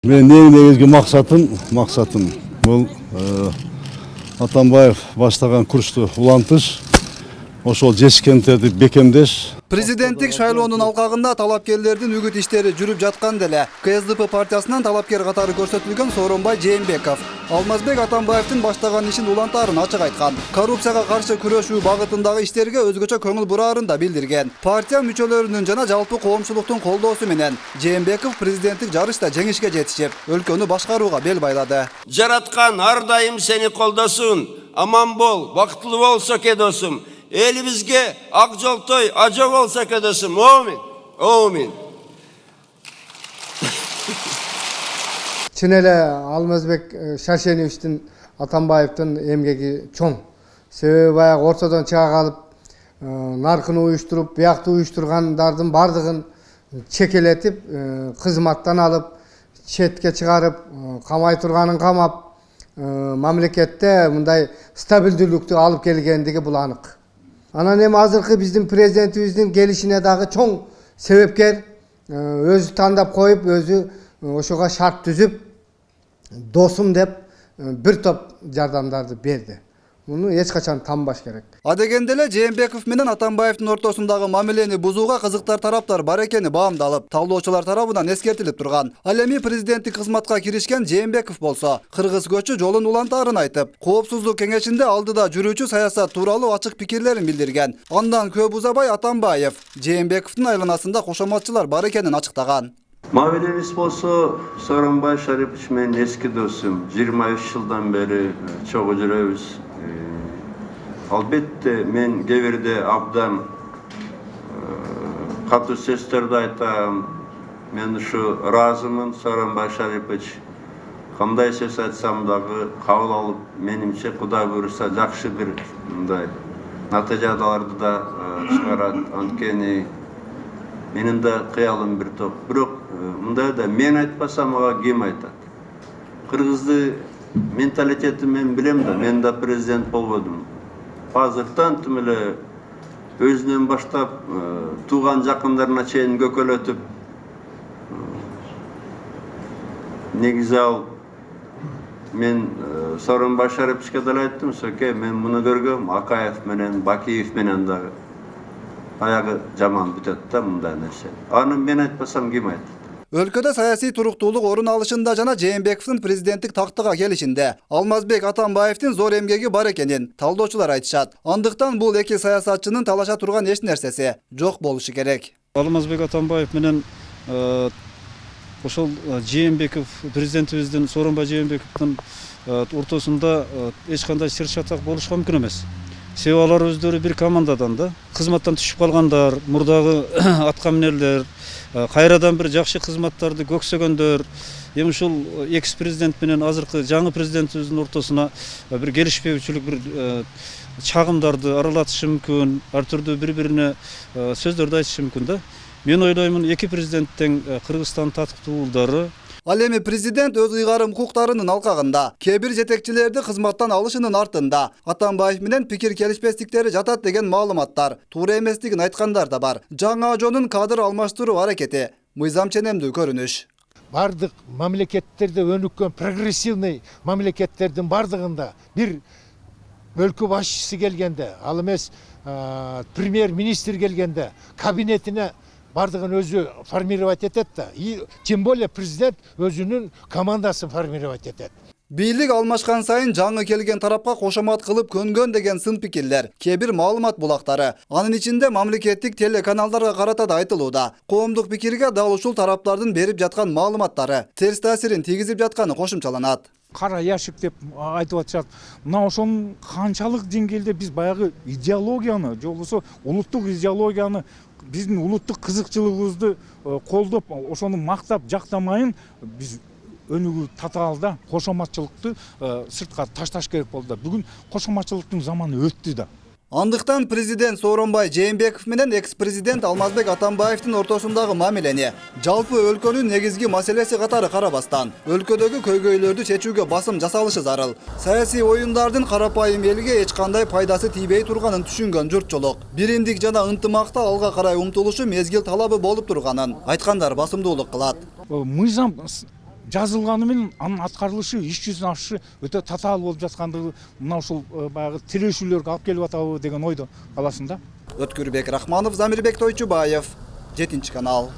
Мен ең негізгі мақсатым бұл Атамбаев баштаған курсту улантыш, ошол жетишкендерди бекемдеш. Президенттик шайлоонун алкагында талапкерлердин үгүт иштери жүрүп жаткан деле КСДП партиясынан талапкер катары көрсөтүлгөн Сооронбай Жээнбеков Алмазбек Атамбаевдин баштаган ишин улантаарын ачык айткан. Коррупцияга каршы күрөшүү багытындагы иштерге өзгөчө көңүл бураарын да билдирген. Партия мүчөлөрүнүн жана жалпы коомчулуктун колдоосу менен Жээнбеков президенттик жарышта жеңишке жетишип, өлкөнү башкарууга бел байлады. Жараткан ар дайым сени колдосун, аман бол, бактылуу болсо досум. Элибизге ак жолтой ажо болсо досум. Омин. Чын эле Алмазбек Шаршеновичтин Атамбаевдин эмгеги чоң. Себеби баягы ортодон чыга калып, наркын уюштуруп, биякты уюштургандардын бардыгын чекелетип, кызматтан алып, четке чыгарып, камай турганын камап, мамлекетте мындай стабилдүүлүктү алып келгендиги бул анык. Анан эми азыркы биздин президентибиздин келишине дагы чоң себепкер, өзү тандап коюп, өзү ошого шарт түзүп, досум деп бир топ жардамдарды берди. Муну эч качан танбаш керек. Адегенде эле Жээнбеков менен Атамбаевдин ортосундагы мамилени бузууга кызыктар тараптар бар экени баамдалып, талдоочулар тарабынан эскертилип турган. Ал эми президенттик кызматка киришкен Жээнбеков болсо, кыргыз көчү жолун улантаарын айтып, коопсуздук кеңешинде алдыда жүрүүчү саясат тууралуу ачык пикирлерин билдирген. Андан көп узабай Атамбаев Жээнбековдун айланасында кошоматчылар бар экенин ачыктаган. Мамилебиз болсо Сооронбай Шарипович менен эски досум, 23 жылдан бери чогуу жүрөбүз. Албетте мен кээ абдан катуу сөздөрдү айтам. Мен ушу ыраазымын Сооронбай Шарипович. Кандай сөз айтсам дагы кабыл алып, менимче Кудай буйруса жакшы бир мындай натыйжаларды да чыгарат. Анткени менин да кыялым бир топ. Бирок мындай да мен айтпасам ага ким айтат? Кыргызды менталитети мен билем да, мен да президент болбодум. Азыртан тим эле өзүнөн баштап тууган жакындарына чейин көкөлөтүп, негизи ал мен Сооронбай Шариповичке деле айттым, сөке мен муну көргөм, Акаев менен Бакиев менен дагы аягы жаман бүтөт да мындай нерсе. Аны мен айтпасам ким айтат? Өлкөдө саясий туруктуулук орун алышында жана Жээнбековдун президенттик тактыга келишинде Алмазбек Атамбаевдин зор эмгеги бар экенин талдоочулар айтышат. Андыктан бул эки саясатчынын талаша турган эч нерсеси жок болушу керек. Алмазбек Атамбаев менен ошол Жээнбеков президентибиздин Сооронбай Жээнбековдун ортосунда эч кандай сыр чатак болушка мүмкүн эмес. Себеби алар өздөрү бир командадан да, кызматтан түшүп калгандар, мурдагы атка минерлер, кайрадан бир жакшы кызматтарды көксөгөндөр. Эми ушул экс президент менен азыркы жаңы президентибиздин ортосуна бир келишпөөчүлүк, бир чагымдарды аралатышы мүмкүн, ар түрдүү бири-бирине сөздөрдү айтышы мүмкүн да. Мен ойлоймун, эки президенттин Кыргызстан татыктуу уулдары. Ал эми президент өз ыйгарым укуктарынын алкагында кээ бир жетекчилерди кызматтан алышынын артында Атамбаев менен пикир келишпестиктери жатат деген маалыматтар туура эместигин айткандар да бар. Жаңы жонун кадр алмаштыруу аракети мыйзам ченемдүү көрүнүш. Бардык мамлекеттерде өнүккөн прогрессивный мамлекеттердин бардыгында бир өлкө башчысы келгенде, ал эмес премьер-министр келгенде кабинетине бардыгын өзү формировать этет да. И тем более президент өзүнүн командасын формировать этет. Бийлик алмашкан сайын жаңы келген тарапка кошомат кылып көнгөн деген сын пикирлер, кээ бир маалымат булактары, анын ичинде мамлекеттик телеканалдарга карата да айтылууда. Коомдук пикирге дал ушул тараптардын берип жаткан маалыматтары терс таасирин тийгизип жатканы кошумчаланат. Кара яшик деп айтып атышат. Мына ошонун канчалык деңгээлде биз баягы идеологияны, же болбосо улуттук идеологияны, биздин улуттук кызыкчылыгыбызды колдоп, ошону мактап жактамайын биз өнүгүү татаалда кошоматчылыкты сыртка ташташ керек болду. Бүгүн кошоматчылыктын заманы өттү да. Андыктан президент Сооронбай Жээнбеков менен экс-президент Алмазбек Атамбаевдин ортосундагы мамилени жалпы өлкөнүн негизги маселеси катары карабастан, өлкөдөгү көйгөйлөрдү чечүүгө басым жасалышы зарыл. Саясий оюндардын карапайым элге эч кандай пайдасы тийбей турганын түшүнгөн журтчулук биримдик жана ынтымакта алга карай умтулушу мезгил талабы болуп турганын айткандар басымдуулук кылат. Мыйзам жазылганы менен анын аткарылышы иш жүзүнө ашышы өтө татаал болуп жаткандыгы мына ушул баягы тирешүүлөргө алып келип атабы деген ойдо каласың да. Өткүрбек Рахманов, Замирбек Тойчубаев, 7 канал.